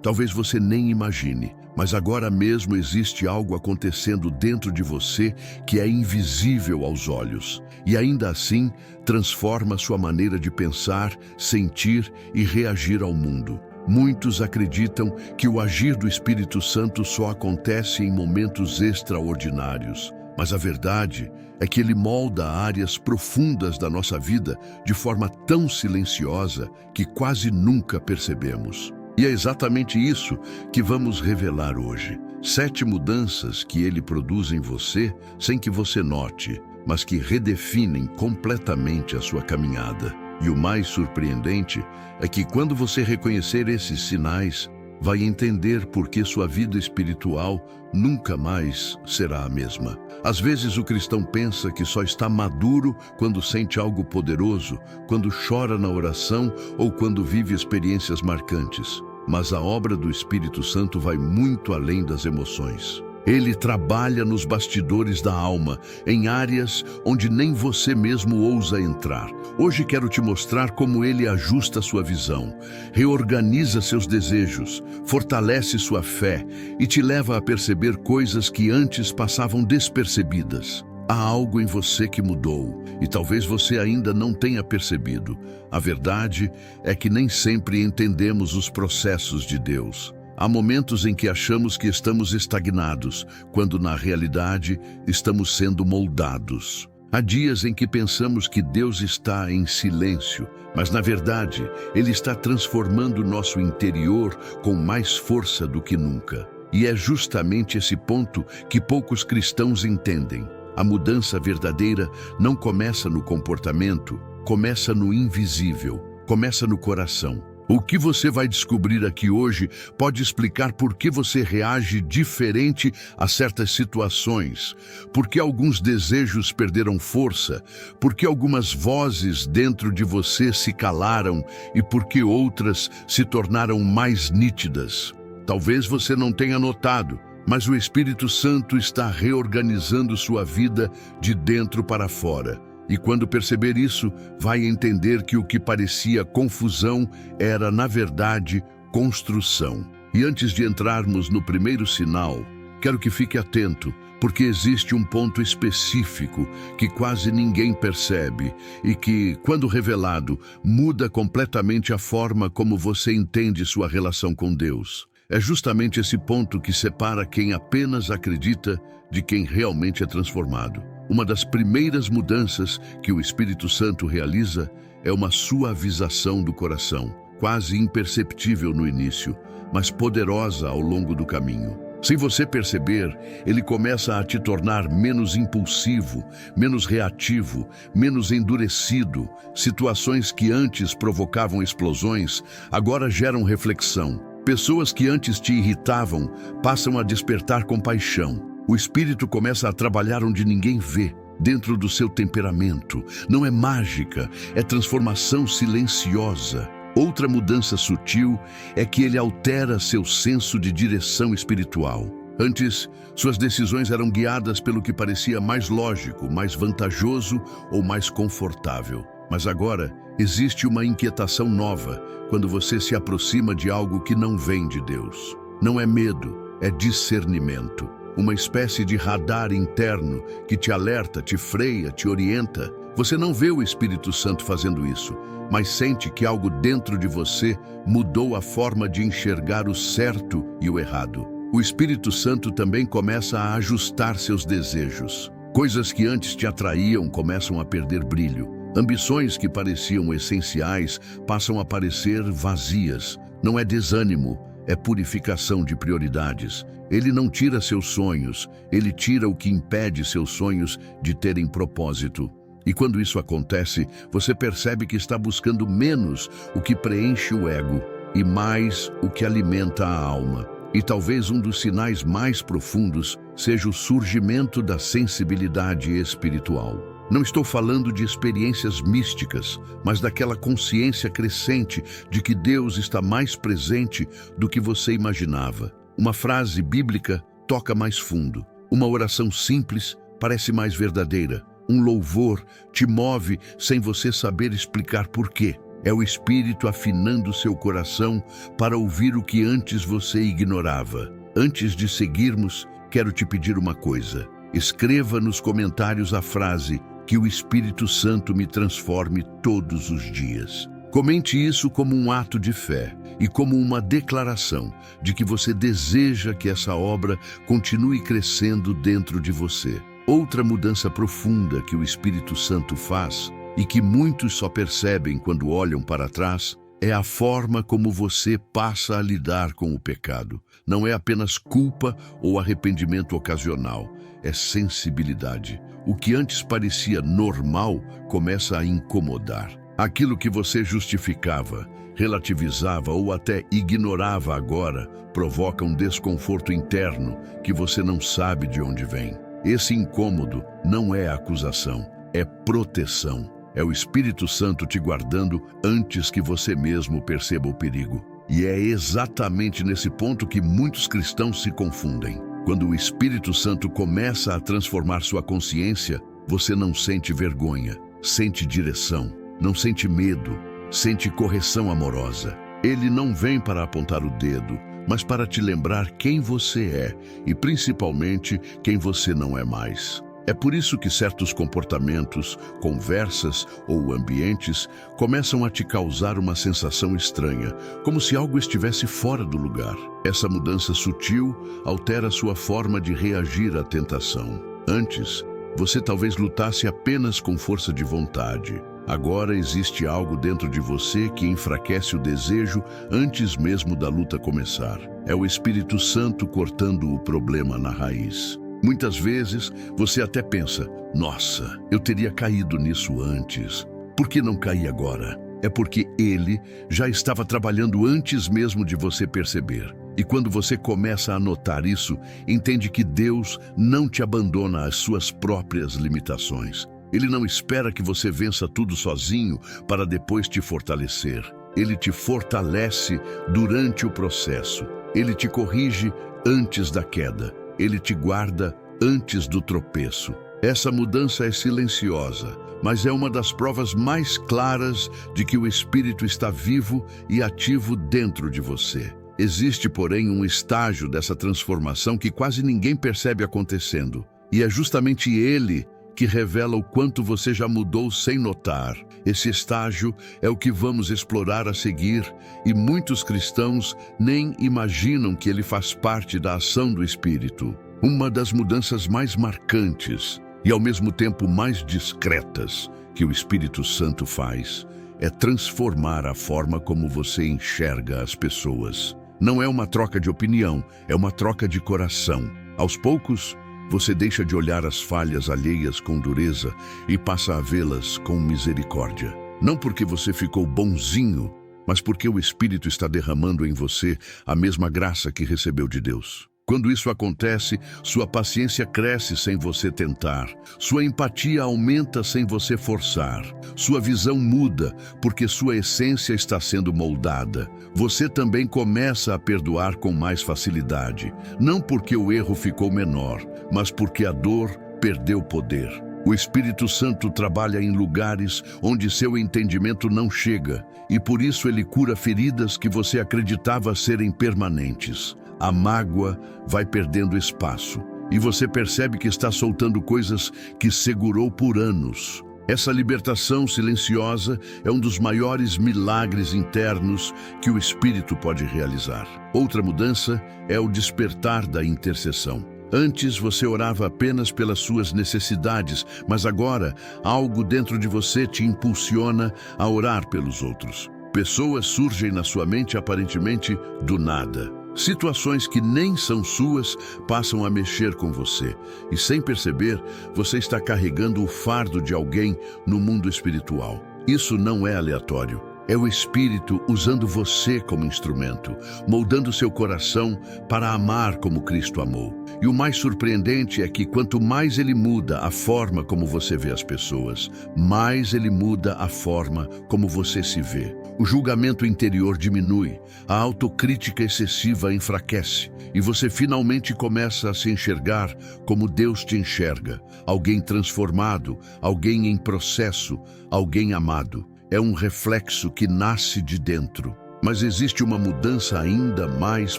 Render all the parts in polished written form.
Talvez você nem imagine, mas agora mesmo existe algo acontecendo dentro de você que é invisível aos olhos, e ainda assim transforma sua maneira de pensar, sentir e reagir ao mundo. Muitos acreditam que o agir do Espírito Santo só acontece em momentos extraordinários, mas a verdade é que ele molda áreas profundas da nossa vida de forma tão silenciosa que quase nunca percebemos. E é exatamente isso que vamos revelar hoje. 7 mudanças que ele produz em você sem que você note, mas que redefinem completamente a sua caminhada. E o mais surpreendente é que quando você reconhecer esses sinais, vai entender por que sua vida espiritual nunca mais será a mesma. Às vezes o cristão pensa que só está maduro quando sente algo poderoso, quando chora na oração ou quando vive experiências marcantes. Mas a obra do Espírito Santo vai muito além das emoções. Ele trabalha nos bastidores da alma, em áreas onde nem você mesmo ousa entrar. Hoje quero te mostrar como ele ajusta sua visão, reorganiza seus desejos, fortalece sua fé e te leva a perceber coisas que antes passavam despercebidas. Há algo em você que mudou e talvez você ainda não tenha percebido. A verdade é que nem sempre entendemos os processos de Deus. Há momentos em que achamos que estamos estagnados, quando na realidade estamos sendo moldados. Há dias em que pensamos que Deus está em silêncio, mas na verdade Ele está transformando nosso interior com mais força do que nunca. E é justamente esse ponto que poucos cristãos entendem. A mudança verdadeira não começa no comportamento, começa no invisível, começa no coração. O que você vai descobrir aqui hoje pode explicar por que você reage diferente a certas situações, por que alguns desejos perderam força, por que algumas vozes dentro de você se calaram e por que outras se tornaram mais nítidas. Talvez você não tenha notado, mas o Espírito Santo está reorganizando sua vida de dentro para fora. E quando perceber isso, vai entender que o que parecia confusão era, na verdade, construção. E antes de entrarmos no primeiro sinal, quero que fique atento, porque existe um ponto específico que quase ninguém percebe e que, quando revelado, muda completamente a forma como você entende sua relação com Deus. É justamente esse ponto que separa quem apenas acredita de quem realmente é transformado. Uma das primeiras mudanças que o Espírito Santo realiza é uma suavização do coração, quase imperceptível no início, mas poderosa ao longo do caminho. Sem você perceber, ele começa a te tornar menos impulsivo, menos reativo, menos endurecido. Situações que antes provocavam explosões, agora geram reflexão. Pessoas que antes te irritavam passam a despertar compaixão. O Espírito começa a trabalhar onde ninguém vê, dentro do seu temperamento. Não é mágica, é transformação silenciosa. Outra mudança sutil é que ele altera seu senso de direção espiritual. Antes, suas decisões eram guiadas pelo que parecia mais lógico, mais vantajoso ou mais confortável. Mas agora, existe uma inquietação nova quando você se aproxima de algo que não vem de Deus. Não é medo, é discernimento. Uma espécie de radar interno que te alerta, te freia, te orienta. Você não vê o Espírito Santo fazendo isso, mas sente que algo dentro de você mudou a forma de enxergar o certo e o errado. O Espírito Santo também começa a ajustar seus desejos. Coisas que antes te atraíam começam a perder brilho. Ambições que pareciam essenciais passam a parecer vazias. Não é desânimo, é purificação de prioridades. Ele não tira seus sonhos, ele tira o que impede seus sonhos de terem propósito. E quando isso acontece, você percebe que está buscando menos o que preenche o ego e mais o que alimenta a alma. E talvez um dos sinais mais profundos seja o surgimento da sensibilidade espiritual. Não estou falando de experiências místicas, mas daquela consciência crescente de que Deus está mais presente do que você imaginava. Uma frase bíblica toca mais fundo. Uma oração simples parece mais verdadeira. Um louvor te move sem você saber explicar por quê. É o Espírito afinando seu coração para ouvir o que antes você ignorava. Antes de seguirmos, quero te pedir uma coisa. Escreva nos comentários a frase que o Espírito Santo me transforme todos os dias. Comente isso como um ato de fé e como uma declaração de que você deseja que essa obra continue crescendo dentro de você. Outra mudança profunda que o Espírito Santo faz e que muitos só percebem quando olham para trás é a forma como você passa a lidar com o pecado. Não é apenas culpa ou arrependimento ocasional, é sensibilidade. O que antes parecia normal começa a incomodar. Aquilo que você justificava, relativizava ou até ignorava agora provoca um desconforto interno que você não sabe de onde vem. Esse incômodo não é acusação, é proteção. É o Espírito Santo te guardando antes que você mesmo perceba o perigo. E é exatamente nesse ponto que muitos cristãos se confundem. Quando o Espírito Santo começa a transformar sua consciência, você não sente vergonha, sente direção, não sente medo, sente correção amorosa. Ele não vem para apontar o dedo, mas para te lembrar quem você é e principalmente quem você não é mais. É por isso que certos comportamentos, conversas ou ambientes começam a te causar uma sensação estranha, como se algo estivesse fora do lugar. Essa mudança sutil altera sua forma de reagir à tentação. Antes, você talvez lutasse apenas com força de vontade. Agora existe algo dentro de você que enfraquece o desejo antes mesmo da luta começar. É o Espírito Santo cortando o problema na raiz. Muitas vezes você até pensa, nossa, eu teria caído nisso antes. Por que não caí agora? É porque ele já estava trabalhando antes mesmo de você perceber. E quando você começa a notar isso, entende que Deus não te abandona às suas próprias limitações. Ele não espera que você vença tudo sozinho para depois te fortalecer. Ele te fortalece durante o processo. Ele te corrige antes da queda. Ele te guarda antes do tropeço. Essa mudança é silenciosa, mas é uma das provas mais claras de que o Espírito está vivo e ativo dentro de você. Existe, porém, um estágio dessa transformação que quase ninguém percebe acontecendo. E é justamente ele que revela o quanto você já mudou sem notar. Esse estágio é o que vamos explorar a seguir, e muitos cristãos nem imaginam que ele faz parte da ação do Espírito. Uma das mudanças mais marcantes e ao mesmo tempo mais discretas que o Espírito Santo faz é transformar a forma como você enxerga as pessoas. Não é uma troca de opinião, é uma troca de coração. Aos poucos, você deixa de olhar as falhas alheias com dureza e passa a vê-las com misericórdia. Não porque você ficou bonzinho, mas porque o Espírito está derramando em você a mesma graça que recebeu de Deus. Quando isso acontece, sua paciência cresce sem você tentar, sua empatia aumenta sem você forçar, sua visão muda porque sua essência está sendo moldada. Você também começa a perdoar com mais facilidade, não porque o erro ficou menor, mas porque a dor perdeu poder. O Espírito Santo trabalha em lugares onde seu entendimento não chega, e por isso ele cura feridas que você acreditava serem permanentes. A mágoa vai perdendo espaço, e você percebe que está soltando coisas que segurou por anos. Essa libertação silenciosa é um dos maiores milagres internos que o Espírito pode realizar. Outra mudança é o despertar da intercessão. Antes você orava apenas pelas suas necessidades, mas agora algo dentro de você te impulsiona a orar pelos outros. Pessoas surgem na sua mente aparentemente do nada. Situações que nem são suas passam a mexer com você, e sem perceber, você está carregando o fardo de alguém no mundo espiritual. Isso não é aleatório. É o Espírito usando você como instrumento, moldando seu coração para amar como Cristo amou. E o mais surpreendente é que quanto mais ele muda a forma como você vê as pessoas, mais ele muda a forma como você se vê. O julgamento interior diminui, a autocrítica excessiva enfraquece, e você finalmente começa a se enxergar como Deus te enxerga, alguém transformado, alguém em processo, alguém amado. é um reflexo que nasce de dentro. Mas existe uma mudança ainda mais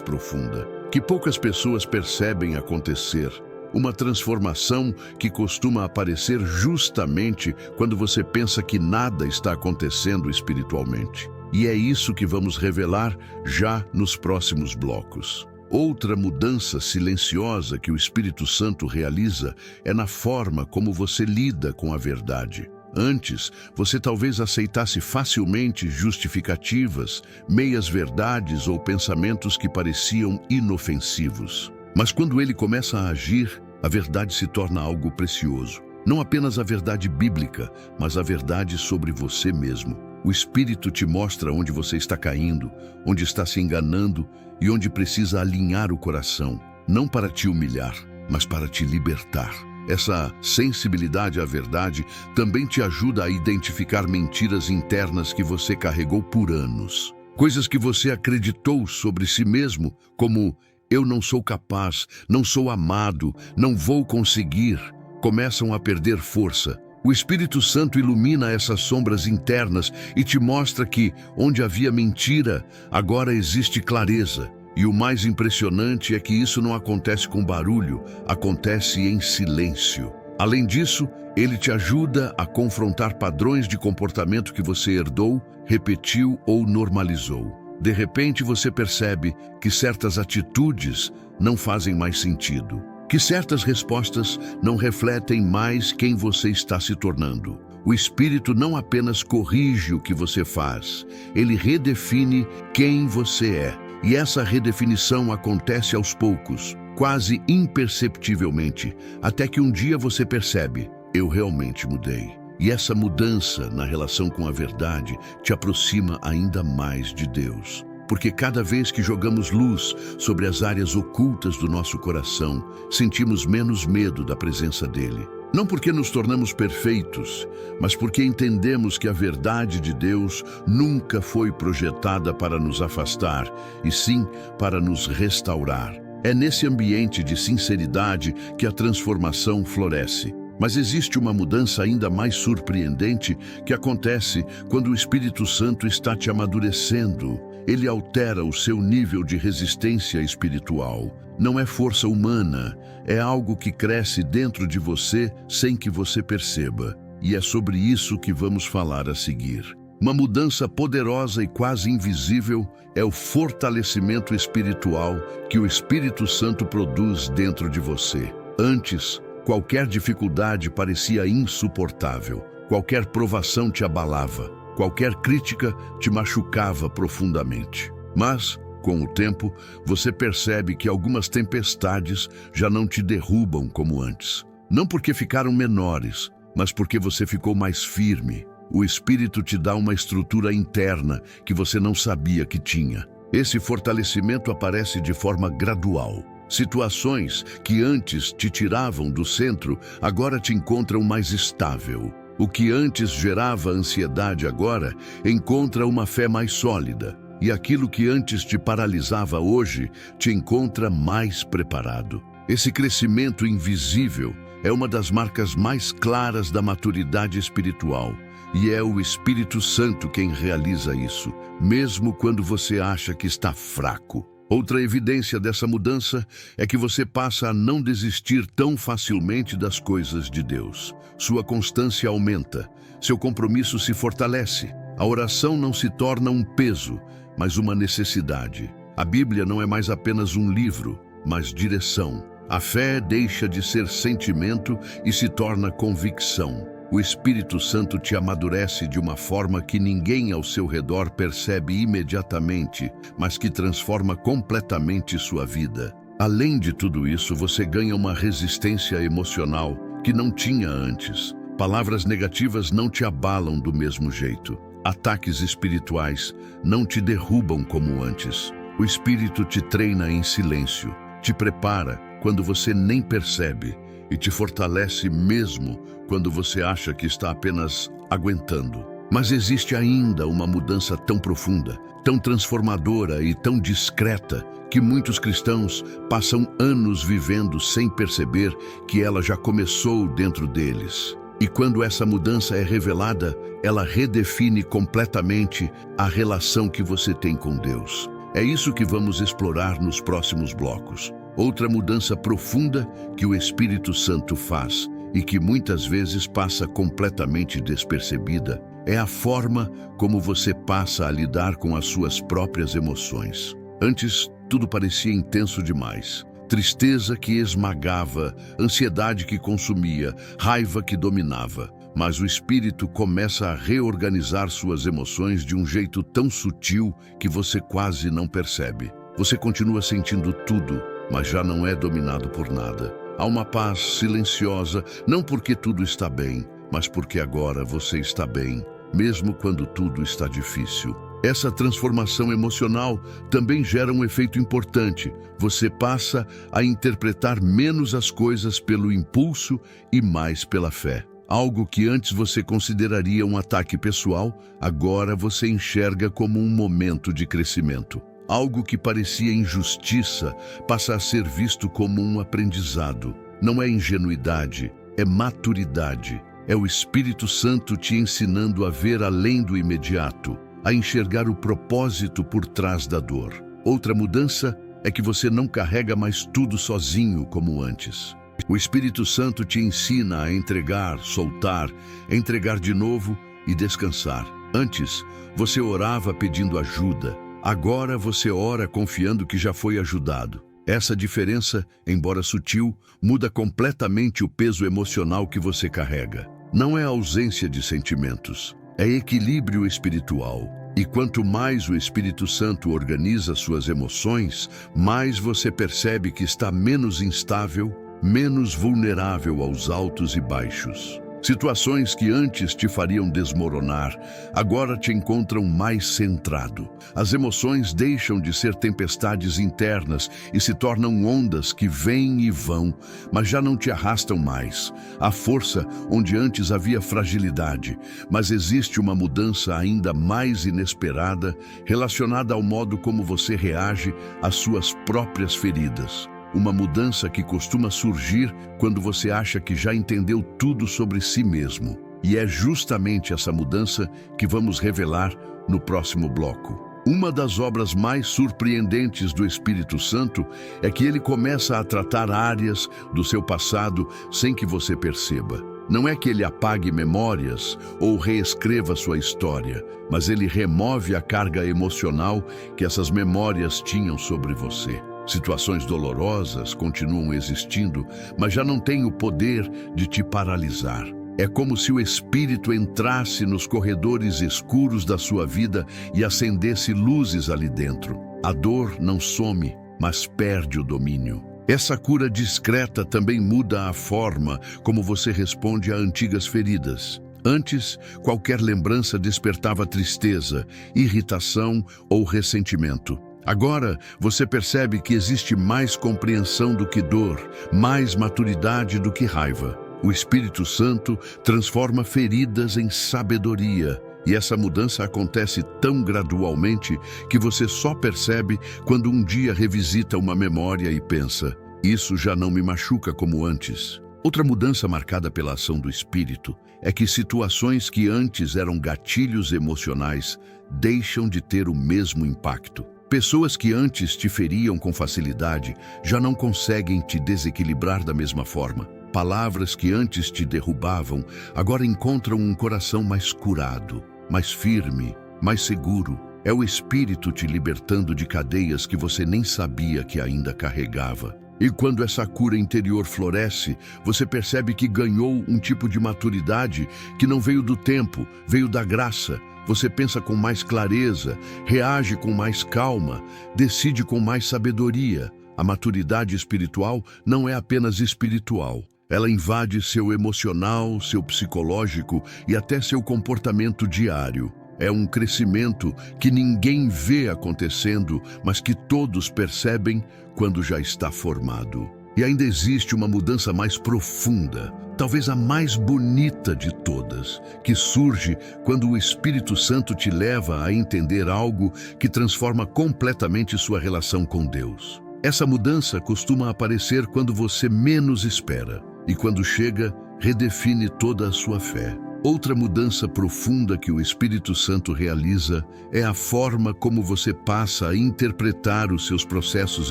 profunda, que poucas pessoas percebem acontecer. Uma transformação que costuma aparecer justamente quando você pensa que nada está acontecendo espiritualmente. E é isso que vamos revelar já nos próximos blocos. Outra mudança silenciosa que o Espírito Santo realiza é na forma como você lida com a verdade. Antes, você talvez aceitasse facilmente justificativas, meias-verdades ou pensamentos que pareciam inofensivos. Mas quando ele começa a agir, a verdade se torna algo precioso. Não apenas a verdade bíblica, mas a verdade sobre você mesmo. O Espírito te mostra onde você está caindo, onde está se enganando e onde precisa alinhar o coração, não para te humilhar, mas para te libertar. Essa sensibilidade à verdade também te ajuda a identificar mentiras internas que você carregou por anos. Coisas que você acreditou sobre si mesmo, como eu não sou capaz, não sou amado, não vou conseguir, começam a perder força. O Espírito Santo ilumina essas sombras internas e te mostra que, onde havia mentira, agora existe clareza. E o mais impressionante é que isso não acontece com barulho, acontece em silêncio. Além disso, ele te ajuda a confrontar padrões de comportamento que você herdou, repetiu ou normalizou. De repente você percebe que certas atitudes não fazem mais sentido, que certas respostas não refletem mais quem você está se tornando. O Espírito não apenas corrige o que você faz, ele redefine quem você é. E essa redefinição acontece aos poucos, quase imperceptivelmente, até que um dia você percebe, eu realmente mudei. E essa mudança na relação com a verdade te aproxima ainda mais de Deus. Porque cada vez que jogamos luz sobre as áreas ocultas do nosso coração, sentimos menos medo da presença dele. Não porque nos tornamos perfeitos, mas porque entendemos que a verdade de Deus nunca foi projetada para nos afastar, e sim para nos restaurar. É nesse ambiente de sinceridade que a transformação floresce. Mas existe uma mudança ainda mais surpreendente que acontece quando o Espírito Santo está te amadurecendo. Ele altera o seu nível de resistência espiritual. Não é força humana, é algo que cresce dentro de você sem que você perceba. E é sobre isso que vamos falar a seguir. Uma mudança poderosa e quase invisível é o fortalecimento espiritual que o Espírito Santo produz dentro de você. Antes, qualquer dificuldade parecia insuportável, qualquer provação te abalava, qualquer crítica te machucava profundamente. Mas, com o tempo, você percebe que algumas tempestades já não te derrubam como antes. Não porque ficaram menores, mas porque você ficou mais firme. O Espírito te dá uma estrutura interna que você não sabia que tinha. Esse fortalecimento aparece de forma gradual. Situações que antes te tiravam do centro, agora te encontram mais estável. O que antes gerava ansiedade agora encontra uma fé mais sólida. E aquilo que antes te paralisava hoje te encontra mais preparado. Esse crescimento invisível é uma das marcas mais claras da maturidade espiritual. E é o Espírito Santo quem realiza isso, mesmo quando você acha que está fraco. Outra evidência dessa mudança é que você passa a não desistir tão facilmente das coisas de Deus. Sua constância aumenta, seu compromisso se fortalece. A oração não se torna um peso, mas uma necessidade. A Bíblia não é mais apenas um livro, mas direção. A fé deixa de ser sentimento e se torna convicção. O Espírito Santo te amadurece de uma forma que ninguém ao seu redor percebe imediatamente, mas que transforma completamente sua vida. Além de tudo isso, você ganha uma resistência emocional que não tinha antes. Palavras negativas não te abalam do mesmo jeito. Ataques espirituais não te derrubam como antes. O Espírito te treina em silêncio, te prepara quando você nem percebe e te fortalece mesmo quando você acha que está apenas aguentando. Mas existe ainda uma mudança tão profunda, tão transformadora e tão discreta que muitos cristãos passam anos vivendo sem perceber que ela já começou dentro deles. E quando essa mudança é revelada, ela redefine completamente a relação que você tem com Deus. É isso que vamos explorar nos próximos blocos. Outra mudança profunda que o Espírito Santo faz e que muitas vezes passa completamente despercebida é a forma como você passa a lidar com as suas próprias emoções. Antes, tudo parecia intenso demais. Tristeza que esmagava, ansiedade que consumia, raiva que dominava. Mas o Espírito começa a reorganizar suas emoções de um jeito tão sutil que você quase não percebe. Você continua sentindo tudo, mas já não é dominado por nada. Há uma paz silenciosa, não porque tudo está bem, mas porque agora você está bem, mesmo quando tudo está difícil. Essa transformação emocional também gera um efeito importante. Você passa a interpretar menos as coisas pelo impulso e mais pela fé. Algo que antes você consideraria um ataque pessoal, agora você enxerga como um momento de crescimento. Algo que parecia injustiça passa a ser visto como um aprendizado. Não é ingenuidade, é maturidade. É o Espírito Santo te ensinando a ver além do imediato, a enxergar o propósito por trás da dor. Outra mudança é que você não carrega mais tudo sozinho como antes. O Espírito Santo te ensina a entregar, soltar, entregar de novo e descansar. Antes, você orava pedindo ajuda. Agora você ora confiando que já foi ajudado. Essa diferença, embora sutil, muda completamente o peso emocional que você carrega. Não é ausência de sentimentos, é equilíbrio espiritual. E quanto mais o Espírito Santo organiza suas emoções, mais você percebe que está menos instável, menos vulnerável aos altos e baixos. Situações que antes te fariam desmoronar, agora te encontram mais centrado. As emoções deixam de ser tempestades internas e se tornam ondas que vêm e vão, mas já não te arrastam mais. Há força onde antes havia fragilidade, mas existe uma mudança ainda mais inesperada relacionada ao modo como você reage às suas próprias feridas. Uma mudança que costuma surgir quando você acha que já entendeu tudo sobre si mesmo. E é justamente essa mudança que vamos revelar no próximo bloco. Uma das obras mais surpreendentes do Espírito Santo é que ele começa a tratar áreas do seu passado sem que você perceba. Não é que ele apague memórias ou reescreva sua história, mas ele remove a carga emocional que essas memórias tinham sobre você. Situações dolorosas continuam existindo, mas já não têm o poder de te paralisar. É como se o Espírito entrasse nos corredores escuros da sua vida e acendesse luzes ali dentro. A dor não some, mas perde o domínio. Essa cura discreta também muda a forma como você responde a antigas feridas. Antes, qualquer lembrança despertava tristeza, irritação ou ressentimento. Agora, você percebe que existe mais compreensão do que dor, mais maturidade do que raiva. O Espírito Santo transforma feridas em sabedoria, e essa mudança acontece tão gradualmente que você só percebe quando um dia revisita uma memória e pensa: isso já não me machuca como antes. Outra mudança marcada pela ação do Espírito é que situações que antes eram gatilhos emocionais deixam de ter o mesmo impacto. Pessoas que antes te feriam com facilidade já não conseguem te desequilibrar da mesma forma. Palavras que antes te derrubavam agora encontram um coração mais curado, mais firme, mais seguro. É o Espírito te libertando de cadeias que você nem sabia que ainda carregava. E quando essa cura interior floresce, você percebe que ganhou um tipo de maturidade que não veio do tempo, veio da graça. Você pensa com mais clareza, reage com mais calma, decide com mais sabedoria. A maturidade espiritual não é apenas espiritual. Ela invade seu emocional, seu psicológico e até seu comportamento diário. É um crescimento que ninguém vê acontecendo, mas que todos percebem quando já está formado. E ainda existe uma mudança mais profunda, talvez a mais bonita de todas, que surge quando o Espírito Santo te leva a entender algo que transforma completamente sua relação com Deus. Essa mudança costuma aparecer quando você menos espera, e quando chega, redefine toda a sua fé. Outra mudança profunda que o Espírito Santo realiza é a forma como você passa a interpretar os seus processos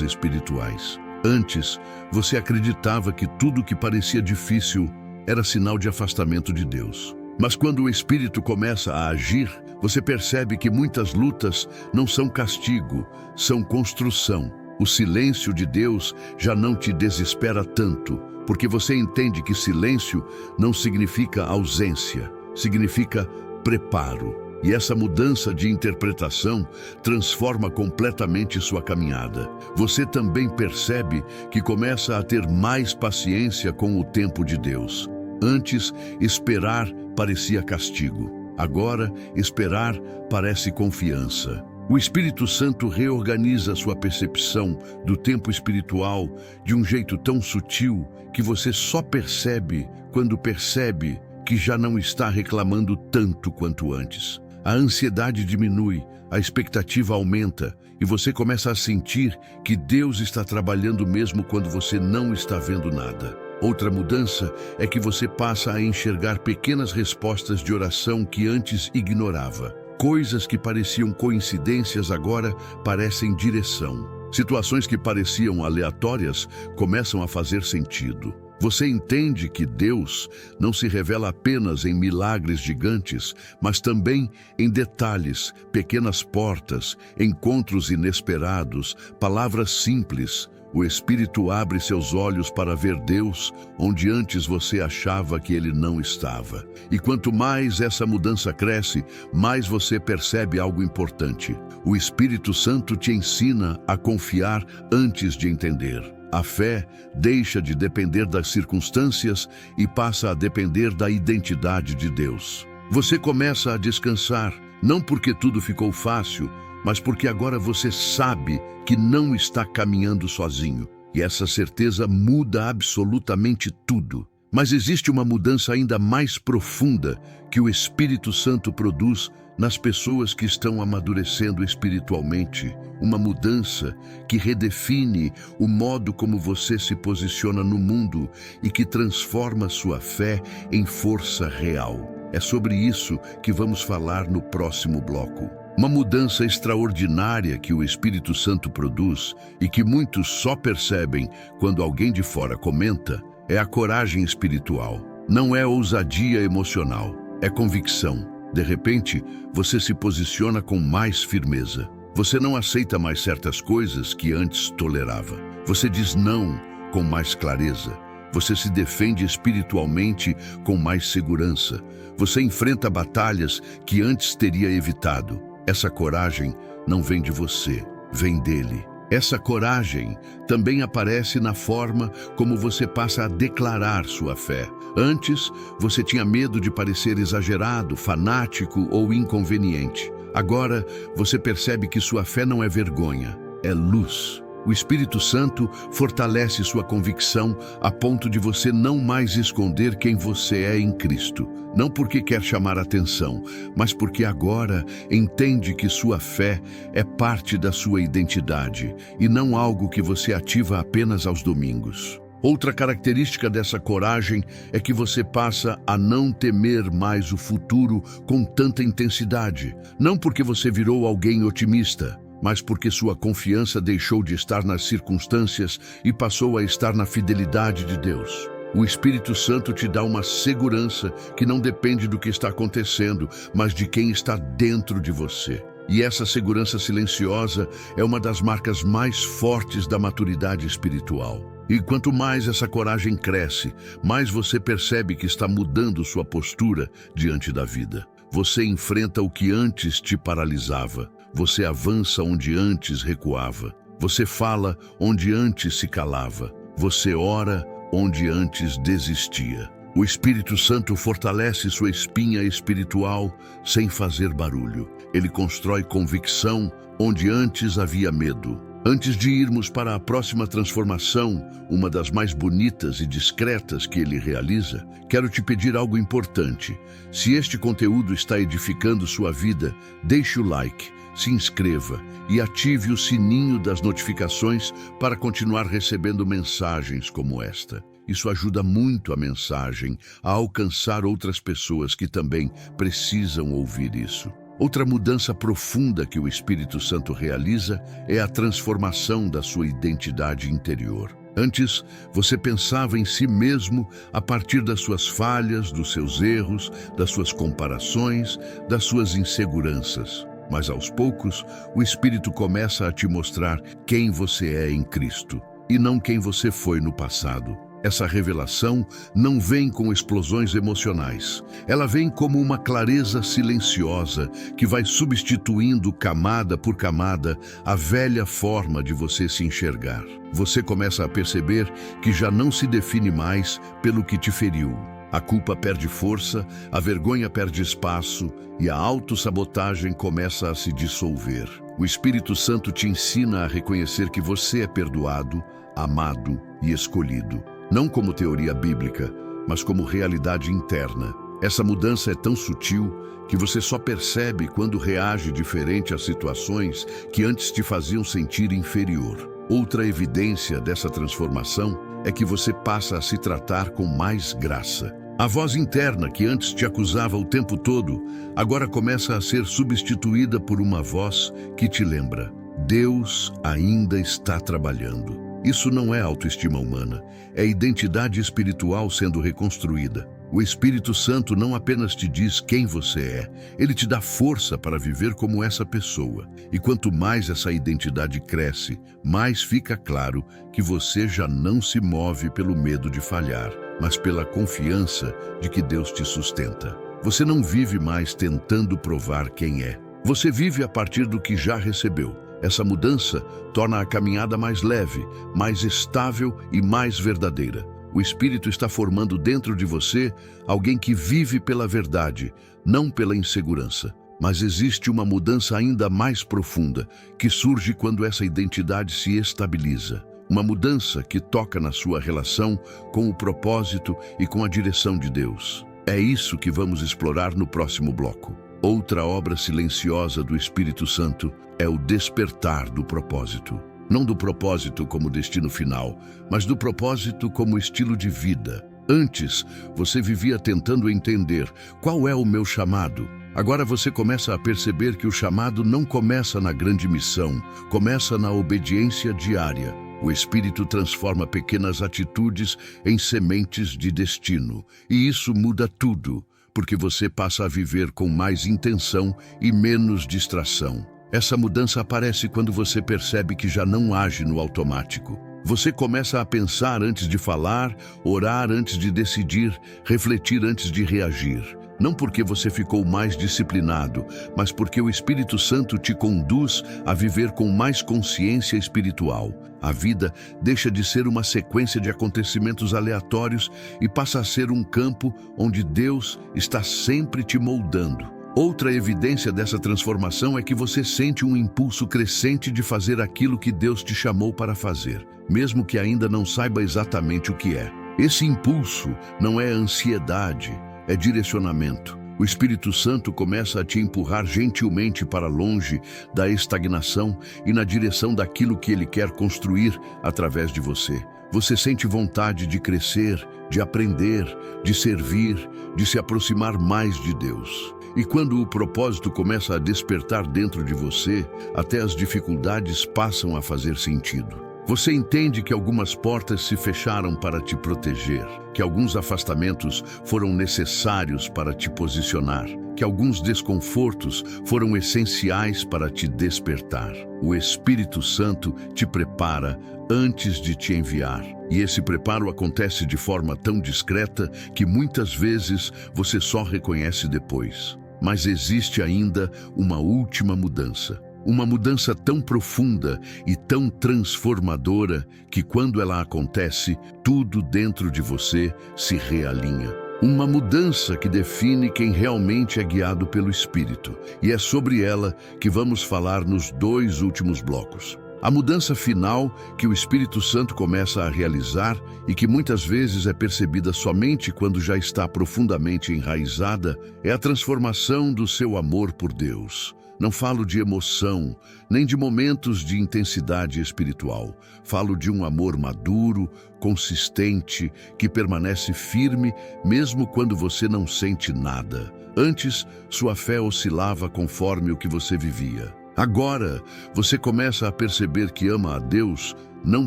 espirituais. Antes, você acreditava que tudo que parecia difícil era sinal de afastamento de Deus. Mas quando o Espírito começa a agir, você percebe que muitas lutas não são castigo, são construção. O silêncio de Deus já não te desespera tanto, porque você entende que silêncio não significa ausência, significa preparo. E essa mudança de interpretação transforma completamente sua caminhada. Você também percebe que começa a ter mais paciência com o tempo de Deus. Antes, esperar parecia castigo. Agora, esperar parece confiança. O Espírito Santo reorganiza sua percepção do tempo espiritual de um jeito tão sutil que você só percebe quando percebe que já não está reclamando tanto quanto antes. A ansiedade diminui, a expectativa aumenta e você começa a sentir que Deus está trabalhando mesmo quando você não está vendo nada. Outra mudança é que você passa a enxergar pequenas respostas de oração que antes ignorava. Coisas que pareciam coincidências agora parecem direção. Situações que pareciam aleatórias começam a fazer sentido. Você entende que Deus não se revela apenas em milagres gigantes, mas também em detalhes, pequenas portas, encontros inesperados, palavras simples. O Espírito abre seus olhos para ver Deus onde antes você achava que Ele não estava. E quanto mais essa mudança cresce, mais você percebe algo importante. O Espírito Santo te ensina a confiar antes de entender. A fé deixa de depender das circunstâncias e passa a depender da identidade de Deus. Você começa a descansar, não porque tudo ficou fácil, mas porque agora você sabe que não está caminhando sozinho. E essa certeza muda absolutamente tudo. Mas existe uma mudança ainda mais profunda que o Espírito Santo produz nas pessoas que estão amadurecendo espiritualmente. Uma mudança que redefine o modo como você se posiciona no mundo e que transforma sua fé em força real. É sobre isso que vamos falar no próximo bloco. Uma mudança extraordinária que o Espírito Santo produz e que muitos só percebem quando alguém de fora comenta é a coragem espiritual. Não é ousadia emocional, é convicção. De repente, você se posiciona com mais firmeza. Você não aceita mais certas coisas que antes tolerava. Você diz não com mais clareza. Você se defende espiritualmente com mais segurança. Você enfrenta batalhas que antes teria evitado. Essa coragem não vem de você, vem dele. Essa coragem também aparece na forma como você passa a declarar sua fé. Antes, você tinha medo de parecer exagerado, fanático ou inconveniente. Agora, você percebe que sua fé não é vergonha, é luz. O Espírito Santo fortalece sua convicção a ponto de você não mais esconder quem você é em Cristo. Não porque quer chamar atenção, mas porque agora entende que sua fé é parte da sua identidade e não algo que você ativa apenas aos domingos. Outra característica dessa coragem é que você passa a não temer mais o futuro com tanta intensidade. Não porque você virou alguém otimista, mas porque sua confiança deixou de estar nas circunstâncias e passou a estar na fidelidade de Deus. O Espírito Santo te dá uma segurança que não depende do que está acontecendo, mas de quem está dentro de você. E essa segurança silenciosa é uma das marcas mais fortes da maturidade espiritual. E quanto mais essa coragem cresce, mais você percebe que está mudando sua postura diante da vida. Você enfrenta o que antes te paralisava. Você avança onde antes recuava. Você fala onde antes se calava. Você ora onde antes desistia. O Espírito Santo fortalece sua espinha espiritual sem fazer barulho. Ele constrói convicção onde antes havia medo. Antes de irmos para a próxima transformação, uma das mais bonitas e discretas que ele realiza, quero te pedir algo importante. Se este conteúdo está edificando sua vida, deixe o like, se inscreva e ative o sininho das notificações para continuar recebendo mensagens como esta. Isso ajuda muito a mensagem a alcançar outras pessoas que também precisam ouvir isso. Outra mudança profunda que o Espírito Santo realiza é a transformação da sua identidade interior. Antes, você pensava em si mesmo a partir das suas falhas, dos seus erros, das suas comparações, das suas inseguranças. Mas aos poucos, o Espírito começa a te mostrar quem você é em Cristo e não quem você foi no passado. Essa revelação não vem com explosões emocionais. Ela vem como uma clareza silenciosa que vai substituindo camada por camada a velha forma de você se enxergar. Você começa a perceber que já não se define mais pelo que te feriu. A culpa perde força, a vergonha perde espaço e a autossabotagem começa a se dissolver. O Espírito Santo te ensina a reconhecer que você é perdoado, amado e escolhido. Não como teoria bíblica, mas como realidade interna. Essa mudança é tão sutil que você só percebe quando reage diferente às situações que antes te faziam sentir inferior. Outra evidência dessa transformação é que você passa a se tratar com mais graça. A voz interna que antes te acusava o tempo todo, agora começa a ser substituída por uma voz que te lembra: Deus ainda está trabalhando. Isso não é autoestima humana, é identidade espiritual sendo reconstruída. O Espírito Santo não apenas te diz quem você é, ele te dá força para viver como essa pessoa. E quanto mais essa identidade cresce, mais fica claro que você já não se move pelo medo de falhar, mas pela confiança de que Deus te sustenta. Você não vive mais tentando provar quem é. Você vive a partir do que já recebeu. Essa mudança torna a caminhada mais leve, mais estável e mais verdadeira. O Espírito está formando dentro de você alguém que vive pela verdade, não pela insegurança. Mas existe uma mudança ainda mais profunda, que surge quando essa identidade se estabiliza. Uma mudança que toca na sua relação com o propósito e com a direção de Deus. É isso que vamos explorar no próximo bloco. Outra obra silenciosa do Espírito Santo é o despertar do propósito. Não do propósito como destino final, mas do propósito como estilo de vida. Antes, você vivia tentando entender qual é o meu chamado. Agora você começa a perceber que o chamado não começa na grande missão, começa na obediência diária. O Espírito transforma pequenas atitudes em sementes de destino, e isso muda tudo, porque você passa a viver com mais intenção e menos distração. Essa mudança aparece quando você percebe que já não age no automático. Você começa a pensar antes de falar, orar antes de decidir, refletir antes de reagir. Não porque você ficou mais disciplinado, mas porque o Espírito Santo te conduz a viver com mais consciência espiritual. A vida deixa de ser uma sequência de acontecimentos aleatórios e passa a ser um campo onde Deus está sempre te moldando. Outra evidência dessa transformação é que você sente um impulso crescente de fazer aquilo que Deus te chamou para fazer, mesmo que ainda não saiba exatamente o que é. Esse impulso não é ansiedade, é direcionamento. O Espírito Santo começa a te empurrar gentilmente para longe da estagnação e na direção daquilo que Ele quer construir através de você. Você sente vontade de crescer, de aprender, de servir, de se aproximar mais de Deus. E quando o propósito começa a despertar dentro de você, até as dificuldades passam a fazer sentido. Você entende que algumas portas se fecharam para te proteger, que alguns afastamentos foram necessários para te posicionar, que alguns desconfortos foram essenciais para te despertar. O Espírito Santo te prepara antes de te enviar. E esse preparo acontece de forma tão discreta que muitas vezes você só reconhece depois. Mas existe ainda uma última mudança. Uma mudança tão profunda e tão transformadora que quando ela acontece, tudo dentro de você se realinha. Uma mudança que define quem realmente é guiado pelo Espírito. E é sobre ela que vamos falar nos 2 últimos blocos. A mudança final que o Espírito Santo começa a realizar e que muitas vezes é percebida somente quando já está profundamente enraizada é a transformação do seu amor por Deus. Não falo de emoção, nem de momentos de intensidade espiritual. Falo de um amor maduro, consistente, que permanece firme mesmo quando você não sente nada. Antes, sua fé oscilava conforme o que você vivia. Agora, você começa a perceber que ama a Deus não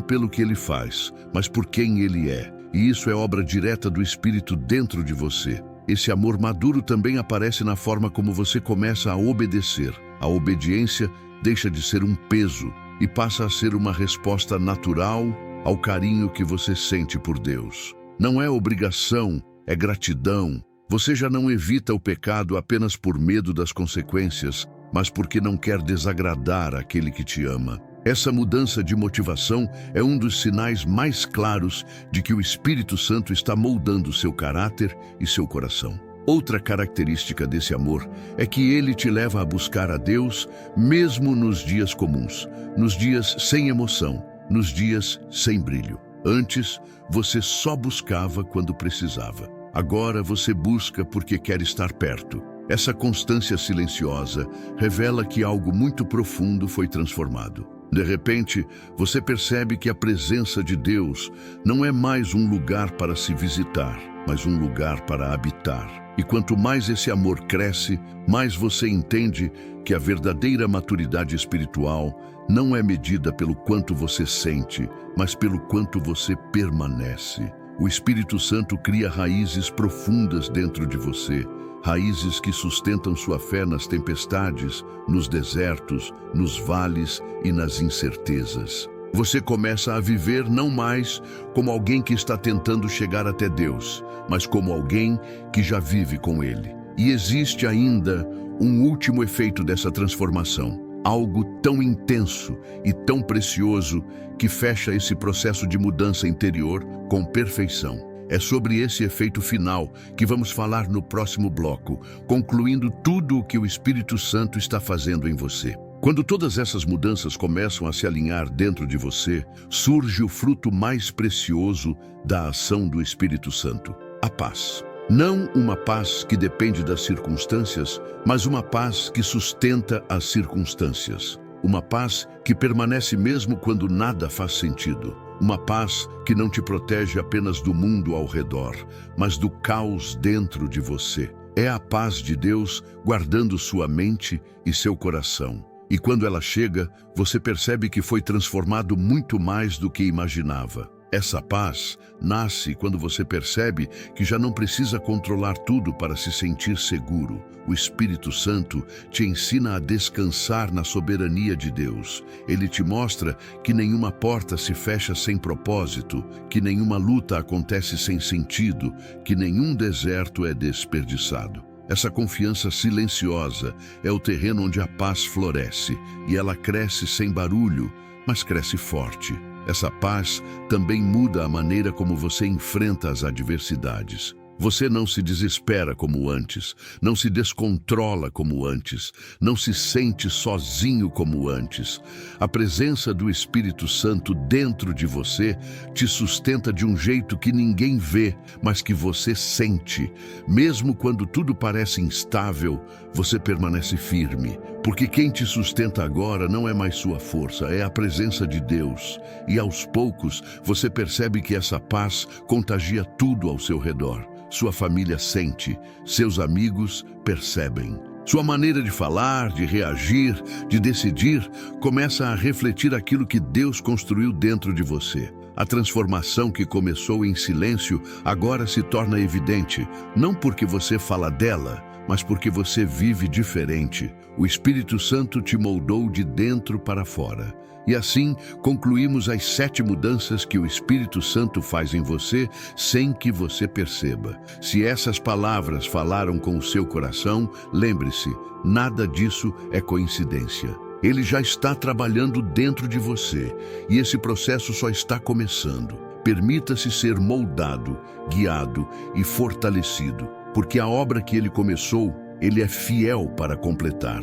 pelo que Ele faz, mas por quem Ele é. E isso é obra direta do Espírito dentro de você. Esse amor maduro também aparece na forma como você começa a obedecer. A obediência deixa de ser um peso e passa a ser uma resposta natural ao carinho que você sente por Deus. Não é obrigação, é gratidão. Você já não evita o pecado apenas por medo das consequências, mas porque não quer desagradar aquele que te ama. Essa mudança de motivação é um dos sinais mais claros de que o Espírito Santo está moldando seu caráter e seu coração. Outra característica desse amor é que ele te leva a buscar a Deus mesmo nos dias comuns, nos dias sem emoção, nos dias sem brilho. Antes, você só buscava quando precisava. Agora você busca porque quer estar perto. Essa constância silenciosa revela que algo muito profundo foi transformado. De repente, você percebe que a presença de Deus não é mais um lugar para se visitar, mas um lugar para habitar. E quanto mais esse amor cresce, mais você entende que a verdadeira maturidade espiritual não é medida pelo quanto você sente, mas pelo quanto você permanece. O Espírito Santo cria raízes profundas dentro de você, raízes que sustentam sua fé nas tempestades, nos desertos, nos vales e nas incertezas. Você começa a viver não mais como alguém que está tentando chegar até Deus, mas como alguém que já vive com Ele. E existe ainda um último efeito dessa transformação, algo tão intenso e tão precioso que fecha esse processo de mudança interior com perfeição. É sobre esse efeito final que vamos falar no próximo bloco, concluindo tudo o que o Espírito Santo está fazendo em você. Quando todas essas mudanças começam a se alinhar dentro de você, surge o fruto mais precioso da ação do Espírito Santo: a paz. Não uma paz que depende das circunstâncias, mas uma paz que sustenta as circunstâncias. Uma paz que permanece mesmo quando nada faz sentido. Uma paz que não te protege apenas do mundo ao redor, mas do caos dentro de você. É a paz de Deus guardando sua mente e seu coração. E quando ela chega, você percebe que foi transformado muito mais do que imaginava. Essa paz nasce quando você percebe que já não precisa controlar tudo para se sentir seguro. O Espírito Santo te ensina a descansar na soberania de Deus. Ele te mostra que nenhuma porta se fecha sem propósito, que nenhuma luta acontece sem sentido, que nenhum deserto é desperdiçado. Essa confiança silenciosa é o terreno onde a paz floresce, e ela cresce sem barulho, mas cresce forte. Essa paz também muda a maneira como você enfrenta as adversidades. Você não se desespera como antes, não se descontrola como antes, não se sente sozinho como antes. A presença do Espírito Santo dentro de você te sustenta de um jeito que ninguém vê, mas que você sente. Mesmo quando tudo parece instável, você permanece firme, porque quem te sustenta agora não é mais sua força, é a presença de Deus. E aos poucos, você percebe que essa paz contagia tudo ao seu redor. Sua família sente, seus amigos percebem. Sua maneira de falar, de reagir, de decidir, começa a refletir aquilo que Deus construiu dentro de você. A transformação que começou em silêncio agora se torna evidente, não porque você fala dela, mas porque você vive diferente. O Espírito Santo te moldou de dentro para fora. E assim, concluímos as 7 mudanças que o Espírito Santo faz em você sem que você perceba. Se essas palavras falaram com o seu coração, lembre-se, nada disso é coincidência. Ele já está trabalhando dentro de você, e esse processo só está começando. Permita-se ser moldado, guiado e fortalecido, porque a obra que ele começou, ele é fiel para completar.